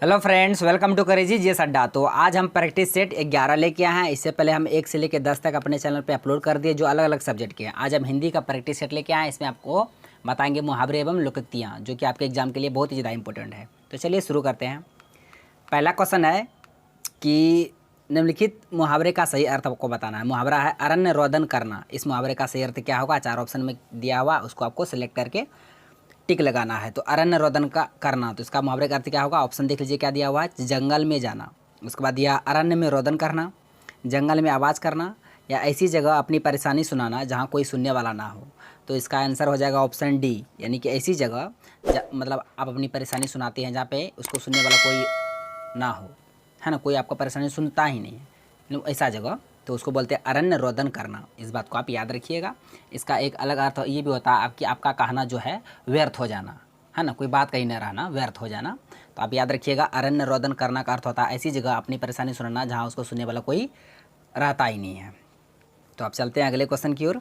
Hello friends, welcome to करेजी GS Adda. तो आज हम प्रैक्टिस सेट 11 लेके आए हैं। इससे पहले हम 1 से लेकर 10 तक अपने चैनल पे अपलोड कर दिए जो अलग अलग सब्जेक्ट के हैं। आज हम हिंदी का प्रैक्टिस सेट लेके आए हैं। इसमें आपको बताएंगे मुहावरे एवं लोकोक्तियाँ, जो कि आपके एग्जाम के लिए बहुत ही ज़्यादा इंपॉर्टेंट है। तो चलिए शुरू करते हैं। पहला क्वेश्चन है कि निम्नलिखित मुहावरे का सही अर्थ आपको बताना है। मुहावरा है अरण्य रोदन करना। इस मुहावरे का सही अर्थ क्या होगा? 4 ऑप्शन में दिया हुआ, उसको आपको सिलेक्ट करके टिक लगाना है। तो अरण्य रोदन का करना, तो इसका मुहावरे का अर्थ क्या होगा? ऑप्शन देख लीजिए क्या दिया हुआ है। जंगल में जाना। उसके बाद दिया अरण्य में रोदन करना, जंगल में आवाज़ करना, या ऐसी जगह अपनी परेशानी सुनाना जहाँ कोई सुनने वाला ना हो। तो इसका आंसर हो जाएगा ऑप्शन डी, यानी कि ऐसी जगह मतलब आप अपनी परेशानी सुनाते हैं जहाँ पे उसको सुनने वाला कोई ना हो, है ना, कोई आपका परेशानी सुनता ही नहीं है, मतलब ऐसा जगह, तो उसको बोलते हैं अरण्य रोदन करना। इस बात को आप याद रखिएगा। इसका एक अलग अर्थ ये भी होता है कि आपका कहना जो है व्यर्थ हो जाना, है ना, कोई बात कहीं न रहना, व्यर्थ हो जाना। तो आप याद रखिएगा, अरण्य रोदन करना का अर्थ होता है ऐसी जगह अपनी परेशानी सुनाना जहाँ उसको सुनने वाला कोई रहता ही नहीं है। तो आप चलते हैं अगले क्वेश्चन की ओर।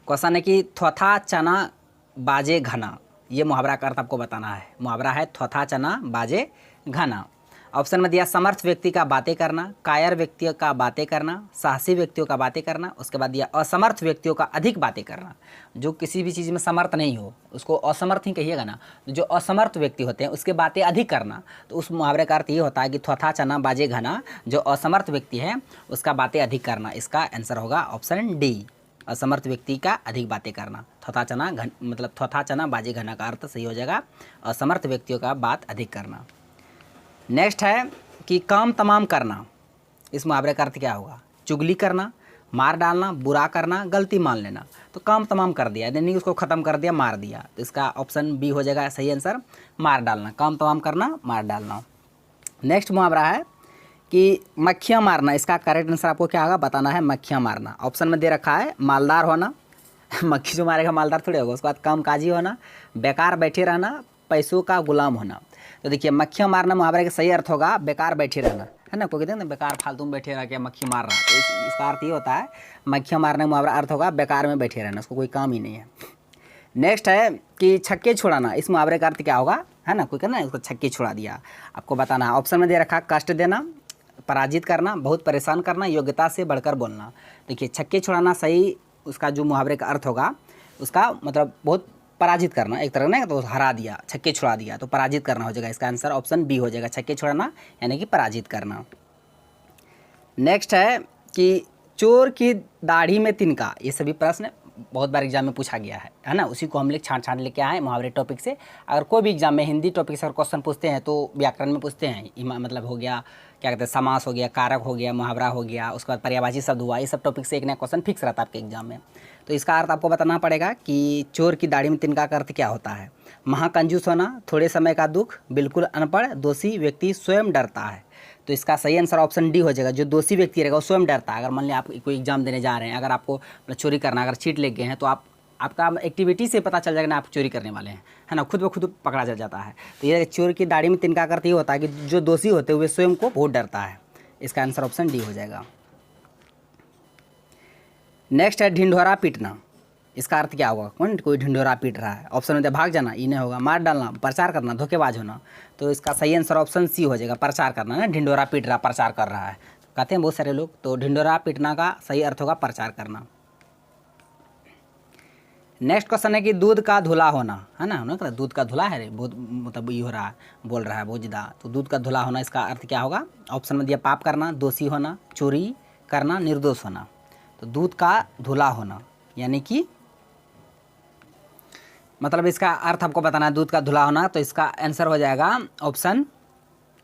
क्वेश्चन है कि थोथा चना बाजे घना। ये मुहावरा का अर्थ आपको बताना है। मुहावरा है थोथा चना बाजे घना। ऑप्शन में दिया समर्थ व्यक्ति का बातें करना, कायर व्यक्तियों का बातें करना, साहसी व्यक्तियों का बातें करना। उसके बाद दिया असमर्थ व्यक्तियों का अधिक बातें करना। जो किसी भी चीज़ में समर्थ नहीं हो उसको असमर्थ ही कहिएगा ना। जो असमर्थ व्यक्ति होते हैं उसके बातें अधिक करना। तो उस मुहावरे का अर्थ ये होता है कि थोथा चना बाजे घना, जो असमर्थ व्यक्ति है उसका बातें अधिक करना। इसका आंसर होगा ऑप्शन डी, असमर्थ व्यक्ति का अधिक बातें करना। थोथा चना मतलब थोथा चना बाजे घना का अर्थ सही हो जाएगा असमर्थ व्यक्तियों का बात अधिक करना। नेक्स्ट है कि काम तमाम करना। इस मुहावरे का अर्थ क्या होगा? चुगली करना, मार डालना, बुरा करना, गलती मान लेना। तो काम तमाम कर दिया, यानी उसको ख़त्म कर दिया, मार दिया। तो इसका ऑप्शन बी हो जाएगा सही आंसर, मार डालना। काम तमाम करना, मार डालना। नेक्स्ट मुहावरा है कि मक्खियाँ मारना। इसका करेक्ट आंसर आपको क्या होगा बताना है। मक्खियाँ मारना ऑप्शन में दे रखा है। मालदार होना, मक्खी जो मारेगा मालदार थोड़ी होगा। उसके बाद कामकाजी होना, बेकार बैठे रहना, पैसों का गुलाम होना। तो देखिए मक्खियाँ मारना मुहावरे का सही अर्थ होगा बेकार बैठे रहना, है ना। कोई कहते हैं ना बेकार फालतू में बैठे रह के मक्खी मार रहा, तो इसका अर्थ ये होता है मक्खियाँ मारने का मुहावरा अर्थ होगा बेकार में बैठे रहना, उसको कोई काम ही नहीं है। नेक्स्ट है कि छक्के छुड़ाना। इस मुहावरे का अर्थ क्या होगा, है ना। कोई कहना है उसको छक्के छुड़ा दिया, आपको बताना है। ऑप्शन में दे रखा कष्ट देना, पराजित करना, बहुत परेशान करना, योग्यता से बढ़कर बोलना। देखिए छक्के छुड़ाना सही उसका जो मुहावरे का अर्थ होगा उसका मतलब बहुत पराजित करना, एक तरह ना, तो हरा दिया, छक्के छुड़ा दिया, तो पराजित करना हो जाएगा। इसका आंसर ऑप्शन बी हो जाएगा, छक्के छुड़ाना यानी कि पराजित करना। नेक्स्ट है कि चोर की दाढ़ी में तिनका। ये सभी प्रश्न बहुत बार एग्जाम में पूछा गया है ना। उसी को हम लोग छांट छांट लेके आए मुहावरे टॉपिक से। अगर कोई भी एग्जाम में हिंदी टॉपिक से अगर क्वेश्चन पूछते हैं तो व्याकरण में पूछते हैं, मतलब हो गया क्या कहते हैं, समास हो गया, कारक हो गया, मुहावरा हो गया, उसके बाद पर्यायवाची शब्द हुआ, ये सब टॉपिक से एक नया क्वेश्चन फिक्स रहता है आपके एग्जाम में। तो इसका अर्थ आपको बताना पड़ेगा कि चोर की दाढ़ी में तिनका का अर्थ क्या होता है। महाकंजूस होना, थोड़े समय का दुख, बिल्कुल अनपढ़, दोषी व्यक्ति स्वयं डरता है। तो इसका सही आंसर ऑप्शन डी हो जाएगा, जो दोषी व्यक्ति रहेगा वो स्वयं डरता है। अगर मान लिया आप कोई एग्जाम देने जा रहे हैं, अगर आपको चोरी करना, अगर चीट लग गए हैं, तो आपका एक्टिविटी से पता चल जाएगा ना आप चोरी करने वाले हैं, है ना, खुद ब खुद पकड़ा चल जाता है। तो ये चोर की दाढ़ी में तिनका करते ये होता है कि जो दोषी होते हुए स्वयं को बहुत डरता है। इसका आंसर ऑप्शन डी हो जाएगा। नेक्स्ट है ढिंढोरा पीटना। इसका अर्थ क्या होगा? कौन कोई ढिंढोरा पीट रहा है। ऑप्शन में भाग जाना, ये नहीं होगा। मार डालना, प्रचार करना, धोखेबाज होना। तो इसका सही आंसर ऑप्शन सी हो जाएगा, प्रचार करना ना। ढिंढोरा पीट रहा, प्रचार कर रहा है, कहते हैं बहुत सारे लोग। तो ढिंढोरा पीटना का सही अर्थ होगा प्रचार करना। नेक्स्ट क्वेश्चन है कि दूध का धुला होना, है ना, दूध का धुला है, बहुत मतलब ये हो रहा है, बोल रहा है बहुत ज़्यादा। तो दूध का धुला होना, इसका अर्थ क्या होगा? ऑप्शन में दिया पाप करना, दोषी होना, चोरी करना, निर्दोष होना। तो दूध का धुला होना यानी कि मतलब इसका अर्थ आपको बताना है, दूध का धुला होना। तो इसका आंसर हो जाएगा ऑप्शन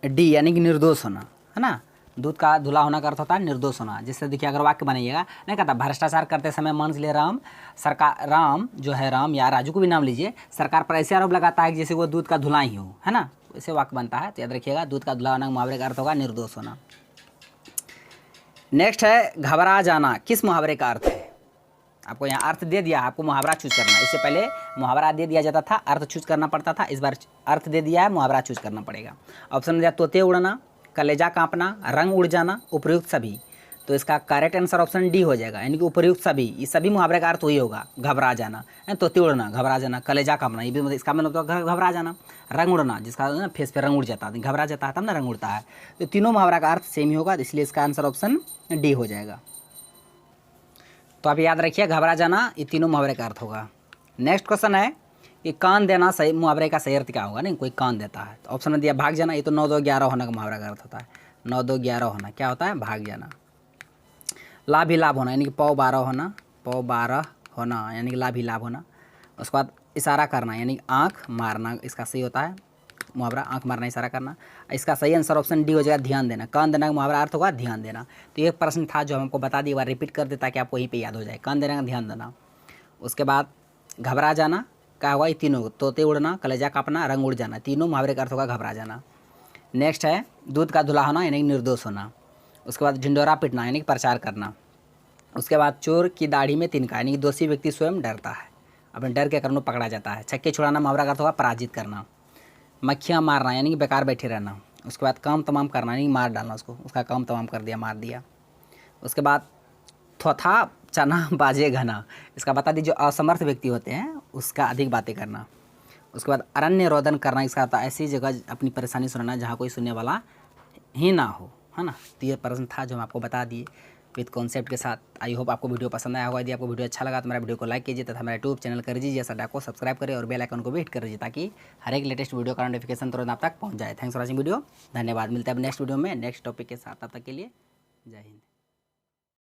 डी, यानी कि निर्दोष होना, है ना। दूध का धुला होना का अर्थ होता है निर्दोष होना। जिससे देखिए अगर वाक्य बनेगा, नहीं कहता भ्रष्टाचार करते समय मान लिए राम जो है, राम या राजू को भी नाम लीजिए, सरकार पर ऐसे आरोप लगाता है कि जैसे वो दूध का धुला ही हो, है ना, ऐसे वाक्य बनता है। तो याद रखिएगा दूध का धुला होना मुहावरे का अर्थ होगा निर्दोष होना। नेक्स्ट है घबरा जाना। किस मुहावरे का अर्थ है? आपको यहाँ अर्थ दे दिया, आपको मुहावरा चूज करना। इससे पहले मुहावरा दे दिया जाता था, अर्थ चूज करना पड़ता था। इस बार अर्थ दे दिया है, मुहावरा चूज करना पड़ेगा। ऑप्शन में दिया तोते उड़ना, कलेजा कांपना, रंग उड़ जाना, उपयुक्त सभी। तो इसका करेक्ट आंसर ऑप्शन डी हो जाएगा, यानी कि उपयुक्त सभी, ये सभी मुहावरे का अर्थ वही होगा। घबरा जाना, तोते उड़ना, घबरा जाना, कलेजा कांपना, ये भी मतलब इसका मतलब तो घबरा जाना। रंग उड़ना, जिसका ना फेस पे रंग उड़ जाता है, घबरा जाता है तब ना रंग उड़ता है। तो तीनों मुहावरा का अर्थ सेम ही होगा, इसलिए इसका आंसर ऑप्शन डी हो जाएगा। तो आप याद रखिए, घबरा जाना ये तीनों मुहावरे का अर्थ होगा। नेक्स्ट क्वेश्चन है कि कान देना सही मुहावरे का सही अर्थ क्या होगा। नहीं, कोई कान देता है तो ऑप्शन में दिया भाग जाना, ये तो 9 2 11 होना का मुहावरा का अर्थ होता है। 9 2 11 होना क्या होता है, भाग जाना। लाभ ही लाभ होना, यानी कि पौ 12 होना, पौ 12 होना यानी कि लाभ ही लाभ होना। उसके बाद इशारा करना, यानी कि आँख मारना, इसका सही होता है मुहावरा, आँख मारना, इशारा करना। इसका सही आंसर ऑप्शन डी हो जाएगा, ध्यान देना। कान देना का मुहावरा अर्थ होगा ध्यान देना। तो ये प्रश्न था जो हमको बता दिया, बार रिपीट कर देता कि आपको वहीं पे याद हो जाए, कान देना का ध्यान देना। उसके बाद घबरा जाना क्या होगा, ये तीनों, तोते उड़ना, कलेजा कांपना, रंग उड़ जाना, तीनों मुहावरे का अर्थ होगा घबरा जाना। नेक्स्ट है दूध का धुला होना, यानी कि निर्दोष होना। उसके बाद ढिंडोरा पीटना, यानी कि प्रचार करना। उसके बाद चोर की दाढ़ी में तिनका, यानी कि दोषी व्यक्ति स्वयं डरता है, अपने डर के कारण पकड़ा जाता है। छक्के छुड़ाना मुहावरा का अर्थ होगा पराजित करना। मक्खियाँ मारना, यानी कि बेकार बैठे रहना। उसके बाद काम तमाम करना, यानी कि मार डालना उसको, उसका काम तमाम कर दिया, मार दिया। उसके बाद थोथा चना बाजे घना, इसका बता दीजिए, जो असमर्थ व्यक्ति होते हैं उसका अधिक बातें करना। उसके बाद अरण्य रोदन करना, इसका होता है ऐसी जगह अपनी परेशानी सुनाना जहाँ कोई सुनने वाला ही ना हो, है ना। तो ये प्रश्न था जो हम आपको बता दिए विद कॉन्सेप्ट के साथ। आई होप आपको वीडियो पसंद आया होगा। यदि आपको वीडियो अच्छा लगा तो मेरा वीडियो को लाइक कीजिए तथा मेरा यूट्यूब चैनल कर दीजिए सड्डा को सब्सक्राइब करें और बेल आइकन को भी हिट कर दीजिए ताकि हर एक लेटेस्ट वीडियो का नोटिफिकेशन तुरंत आप तक पहुँच जाए। थैंक्स फॉर वॉचिंग वीडियो, धन्यवाद। मिलते हैं अब नेक्स्ट वीडियो में नेक्स्ट टॉपिक के साथ, तब तक के लिए जय हिंद।